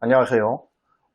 안녕하세요.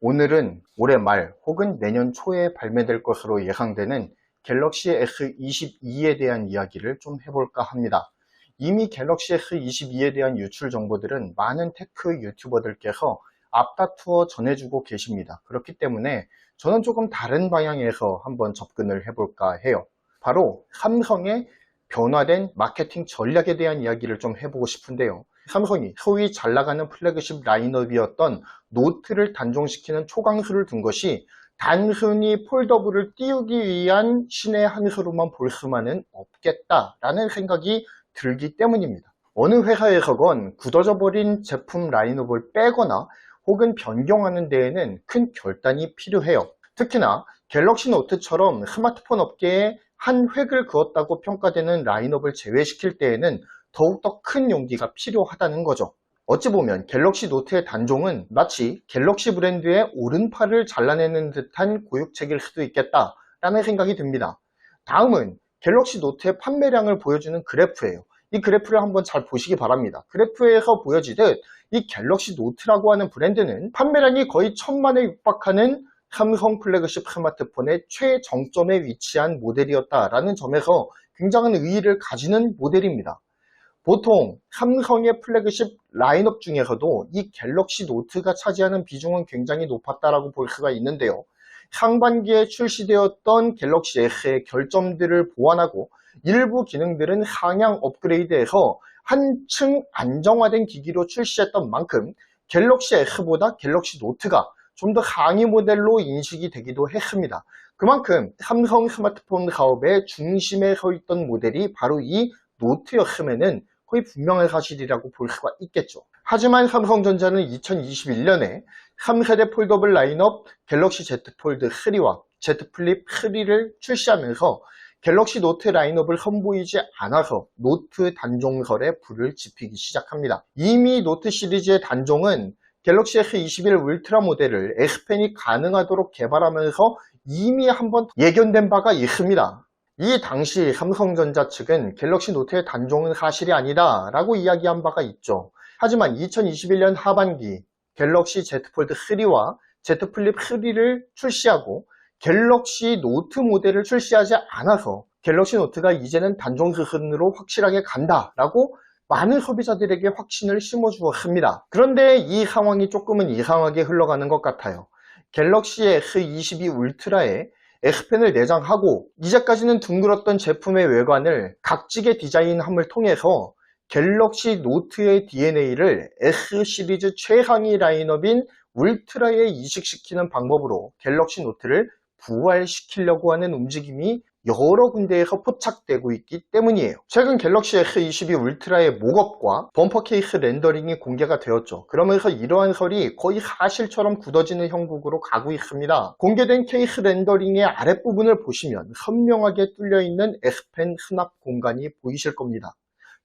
오늘은 올해 말 혹은 내년 초에 발매될 것으로 예상되는 갤럭시 S22에 대한 이야기를 좀 해볼까 합니다. 이미 갤럭시 S22에 대한 유출 정보들은 많은 테크 유튜버들께서 앞다투어 전해주고 계십니다. 그렇기 때문에 저는 조금 다른 방향에서 한번 접근을 해볼까 해요. 바로 삼성의 변화된 마케팅 전략에 대한 이야기를 좀 해보고 싶은데요. 삼성이 소위 잘 나가는 플래그십 라인업이었던 노트를 단종시키는 초강수를 둔 것이 단순히 폴더블을 띄우기 위한 신의 한 수로만 볼 수만은 없겠다라는 생각이 들기 때문입니다. 어느 회사에서건 굳어져 버린 제품 라인업을 빼거나 혹은 변경하는 데에는 큰 결단이 필요해요. 특히나 갤럭시 노트처럼 스마트폰 업계에 한 획을 그었다고 평가되는 라인업을 제외시킬 때에는 더욱더 큰 용기가 필요하다는 거죠. 어찌 보면 갤럭시 노트의 단종은 마치 갤럭시 브랜드의 오른팔을 잘라내는 듯한 고육책일 수도 있겠다라는 생각이 듭니다. 다음은 갤럭시 노트의 판매량을 보여주는 그래프예요. 이 그래프를 한번 잘 보시기 바랍니다. 그래프에서 보여지듯 이 갤럭시 노트라고 하는 브랜드는 판매량이 거의 1000만에 육박하는 삼성 플래그십 스마트폰의 최정점에 위치한 모델이었다라는 점에서 굉장한 의의를 가지는 모델입니다. 보통 삼성의 플래그십 라인업 중에서도 이 갤럭시 노트가 차지하는 비중은 굉장히 높았다라고 볼 수가 있는데요. 상반기에 출시되었던 갤럭시 S의 결점들을 보완하고 일부 기능들은 상향 업그레이드해서 한층 안정화된 기기로 출시했던 만큼 갤럭시 S보다 갤럭시 노트가 좀 더 상위 모델로 인식이 되기도 했습니다. 그만큼 삼성 스마트폰 사업의 중심에 서 있던 모델이 바로 이 노트였음에는 거의 분명한 사실이라고 볼 수가 있겠죠. 하지만 삼성전자는 2021년에 3세대 폴더블 라인업 갤럭시 Z 폴드 3와 Z 플립 3를 출시하면서 갤럭시 노트 라인업을 선보이지 않아서 노트 단종설에 불을 지피기 시작합니다. 이미 노트 시리즈의 단종은 갤럭시 S21 울트라 모델을 S펜이 가능하도록 개발하면서 이미 한번 예견된 바가 있습니다. 이 당시 삼성전자 측은 갤럭시 노트의 단종은 사실이 아니다 라고 이야기한 바가 있죠. 하지만 2021년 하반기 갤럭시 Z 폴드 3와 Z 플립 3를 출시하고 갤럭시 노트 모델을 출시하지 않아서 갤럭시 노트가 이제는 단종 수순으로 확실하게 간다 라고 많은 소비자들에게 확신을 심어주었습니다. 그런데 이 상황이 조금은 이상하게 흘러가는 것 같아요. 갤럭시 S22 울트라에 S펜을 내장하고 이제까지는 둥글었던 제품의 외관을 각지게 디자인함을 통해서 갤럭시 노트의 DNA를 S 시리즈 최상위 라인업인 울트라에 이식시키는 방법으로 갤럭시 노트를 부활시키려고 하는 움직임이 여러 군데에서 포착되고 있기 때문이에요. 최근 갤럭시 S22 울트라의 목업과 범퍼 케이스 렌더링이 공개가 되었죠. 그러면서 이러한 설이 거의 사실처럼 굳어지는 형국으로 가고 있습니다. 공개된 케이스 렌더링의 아랫부분을 보시면 선명하게 뚫려있는 S펜 수납 공간이 보이실 겁니다.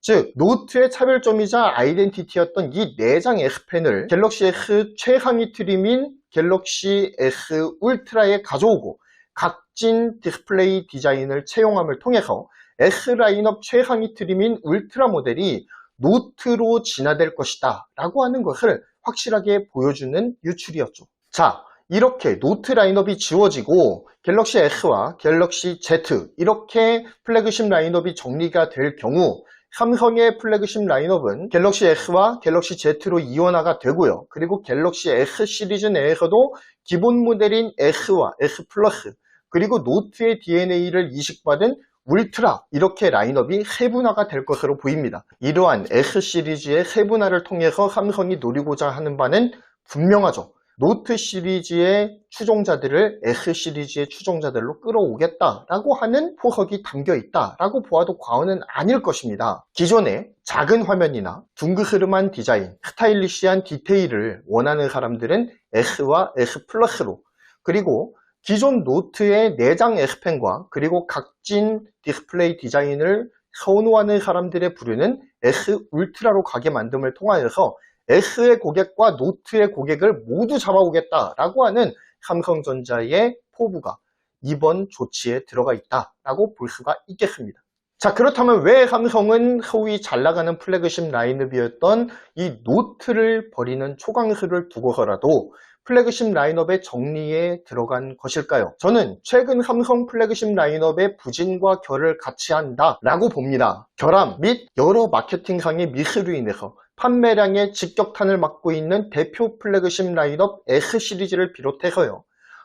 즉 노트의 차별점이자 아이덴티티였던 이 내장 S펜을 갤럭시 S 최상위 트림인 갤럭시 S 울트라에 가져오고 각진 디스플레이 디자인을 채용함을 통해서 S 라인업 최상위 트림인 울트라 모델이 노트로 진화될 것이다 라고 하는 것을 확실하게 보여주는 유출이었죠. 자, 이렇게 노트 라인업이 지워지고 갤럭시 S와 갤럭시 Z 이렇게 플래그십 라인업이 정리가 될 경우 삼성의 플래그십 라인업은 갤럭시 S와 갤럭시 Z로 이원화가 되고요. 그리고 갤럭시 S 시리즈 내에서도 기본 모델인 S와 S 플러스 그리고 노트의 DNA를 이식받은 울트라 이렇게 라인업이 세분화가 될 것으로 보입니다. 이러한 S 시리즈의 세분화를 통해서 삼성이 노리고자 하는 바는 분명하죠. 노트 시리즈의 추종자들을 S 시리즈의 추종자들로 끌어오겠다라고 하는 포석이 담겨 있다라고 보아도 과언은 아닐 것입니다. 기존의 작은 화면이나 둥그스름한 디자인, 스타일리시한 디테일을 원하는 사람들은 S와 S 플러스로 그리고 기존 노트의 내장 S펜과 그리고 각진 디스플레이 디자인을 선호하는 사람들의 부류는 S 울트라로 가게 만듦을 통하여서 S의 고객과 노트의 고객을 모두 잡아오겠다라고 하는 삼성전자의 포부가 이번 조치에 들어가 있다라고 볼 수가 있겠습니다. 자, 그렇다면 왜 삼성은 소위 잘 나가는 플래그십 라인업이었던 이 노트를 버리는 초강수를 두고서라도 플래그십 라인업의 정리에 들어간 것일까요? 저는 최근 삼성 플래그십 라인업의 부진과 결을 같이 한다라고 봅니다. 결함 및 여러 마케팅상의 미스로 인해서 판매량의 직격탄을 맞고 있는 대표 플래그십 라인업 S 시리즈를 비롯해서요.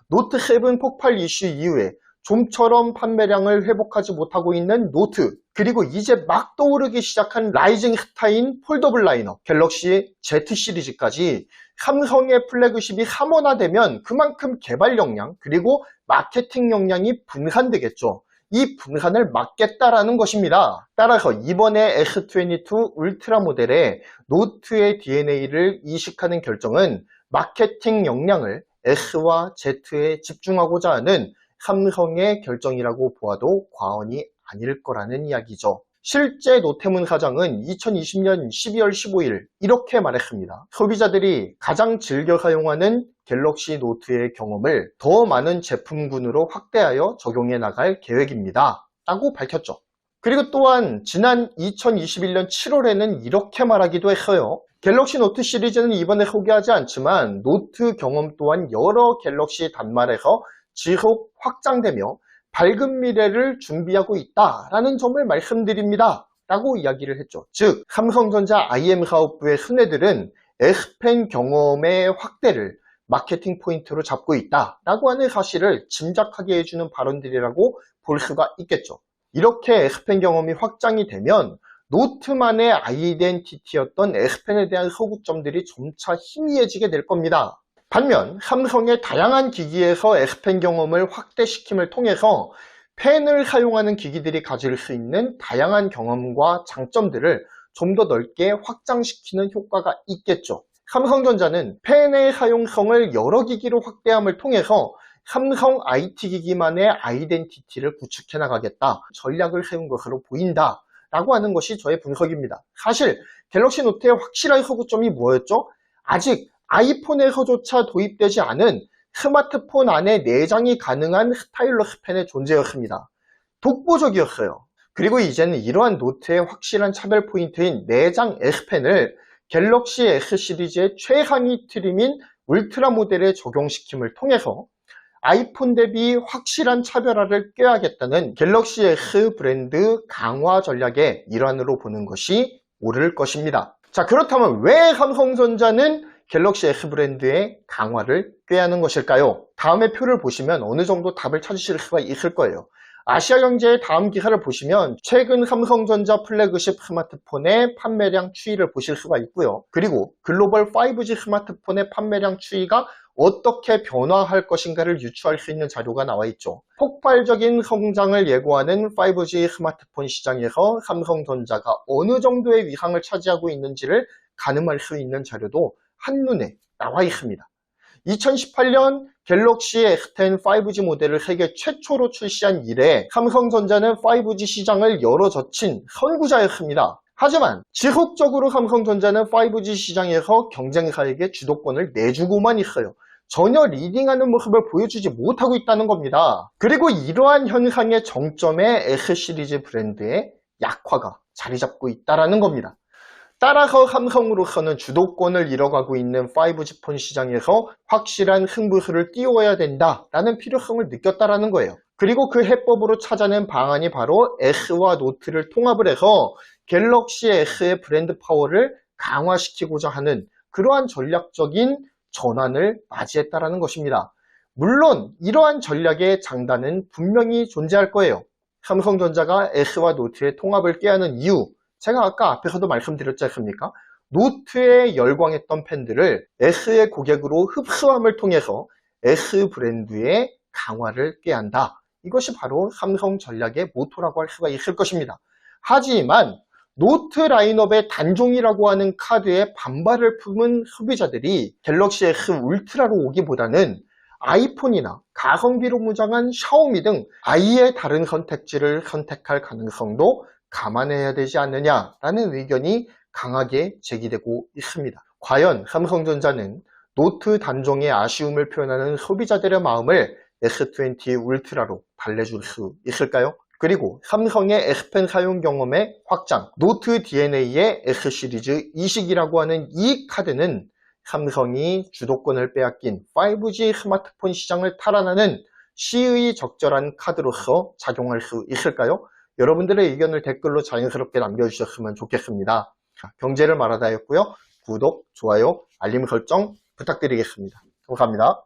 노트 7 폭발 이슈 이후에 좀처럼 판매량을 회복하지 못하고 있는 노트, 그리고 이제 막 떠오르기 시작한 라이징 스타인 폴더블 라인업, 갤럭시 Z 시리즈까지 삼성의 플래그십이 함원화되면 그만큼 개발 역량 그리고 마케팅 역량이 분산되겠죠. 이 분산을 막겠다라는 것입니다. 따라서 이번에 S22 울트라 모델의 노트의 DNA를 이식하는 결정은 마케팅 역량을 S와 Z에 집중하고자 하는 삼성의 결정이라고 보아도 과언이 아닐 거라는 이야기죠. 실제 노태문 사장은 2020년 12월 15일 이렇게 말했습니다. 소비자들이 가장 즐겨 사용하는 갤럭시 노트의 경험을 더 많은 제품군으로 확대하여 적용해 나갈 계획입니다. 라고 밝혔죠. 그리고 또한 지난 2021년 7월에는 이렇게 말하기도 했어요. 갤럭시 노트 시리즈는 이번에 소개하지 않지만 노트 경험 또한 여러 갤럭시 단말에서 지속 확장되며 밝은 미래를 준비하고 있다라는 점을 말씀드립니다. 라고 이야기를 했죠. 즉, 삼성전자 IM 사업부의 순회들은 S펜 경험의 확대를 마케팅 포인트로 잡고 있다라고 하는 사실을 짐작하게 해주는 발언들이라고 볼 수가 있겠죠. 이렇게 S펜 경험이 확장이 되면 노트만의 아이덴티티였던 S펜에 대한 소구점들이 점차 희미해지게 될 겁니다. 반면 삼성의 다양한 기기에서 S펜 경험을 확대시킴을 통해서 펜을 사용하는 기기들이 가질 수 있는 다양한 경험과 장점들을 좀 더 넓게 확장시키는 효과가 있겠죠. 삼성전자는 펜의 사용성을 여러 기기로 확대함을 통해서 삼성 IT 기기만의 아이덴티티를 구축해 나가겠다 전략을 세운 것으로 보인다 라고 하는 것이 저의 분석입니다. 사실 갤럭시 노트의 확실한 소구점이 뭐였죠? 아직 아이폰에서조차 도입되지 않은 스마트폰 안에 내장이 가능한 스타일러스 펜의 존재였습니다. 독보적이었어요. 그리고 이제는 이러한 노트의 확실한 차별 포인트인 내장 S펜을 갤럭시 S 시리즈의 최상위 트림인 울트라 모델에 적용시킴을 통해서 아이폰 대비 확실한 차별화를 꾀하겠다는 갤럭시 S 브랜드 강화 전략의 일환으로 보는 것이 옳을 것입니다. 자, 그렇다면 왜 삼성전자는 갤럭시 S 브랜드의 강화를 꾀하는 것일까요? 다음의 표를 보시면 어느 정도 답을 찾으실 수가 있을 거예요. 아시아경제의 다음 기사를 보시면 최근 삼성전자 플래그십 스마트폰의 판매량 추이를 보실 수가 있고요. 그리고 글로벌 5G 스마트폰의 판매량 추이가 어떻게 변화할 것인가를 유추할 수 있는 자료가 나와 있죠. 폭발적인 성장을 예고하는 5G 스마트폰 시장에서 삼성전자가 어느 정도의 위상을 차지하고 있는지를 가늠할 수 있는 자료도 한눈에 나와 있습니다. 2018년 갤럭시 S10 5G 모델을 세계 최초로 출시한 이래 삼성전자는 5G 시장을 열어젖힌 선구자였습니다. 하지만 지속적으로 삼성전자는 5G 시장에서 경쟁사에게 주도권을 내주고만 있어요. 전혀 리딩하는 모습을 보여주지 못하고 있다는 겁니다. 그리고 이러한 현상의 정점에 S 시리즈 브랜드의 약화가 자리 잡고 있다는 겁니다. 따라서 삼성으로서는 주도권을 잃어가고 있는 5G 폰 시장에서 확실한 승부수를 띄워야 된다라는 필요성을 느꼈다는 거예요. 그리고 그 해법으로 찾아낸 방안이 바로 S와 노트를 통합을 해서 갤럭시 S의 브랜드 파워를 강화시키고자 하는 그러한 전략적인 전환을 맞이했다는 것입니다. 물론 이러한 전략의 장단은 분명히 존재할 거예요. 삼성전자가 S와 노트의 통합을 꾀하는 이유, 제가 아까 앞에서도 말씀드렸지 않습니까? 노트에 열광했던 팬들을 S의 고객으로 흡수함을 통해서 S 브랜드의 강화를 꾀한다. 이것이 바로 삼성 전략의 모토라고 할 수가 있을 것입니다. 하지만 노트 라인업의 단종이라고 하는 카드에 반발을 품은 소비자들이 갤럭시 S 울트라로 오기보다는 아이폰이나 가성비로 무장한 샤오미 등 아예 다른 선택지를 선택할 가능성도 감안해야 되지 않느냐라는 의견이 강하게 제기되고 있습니다. 과연 삼성전자는 노트 단종의 아쉬움을 표현하는 소비자들의 마음을 S20 울트라로 달래줄 수 있을까요? 그리고 삼성의 S펜 사용 경험의 확장, 노트 DNA의 S 시리즈 이식이라고 하는 이 카드는 삼성이 주도권을 빼앗긴 5G 스마트폰 시장을 탈환하는 시의 적절한 카드로서 작용할 수 있을까요? 여러분들의 의견을 댓글로 자연스럽게 남겨주셨으면 좋겠습니다. 경제를 말하다였고요. 구독, 좋아요, 알림 설정 부탁드리겠습니다. 감사합니다.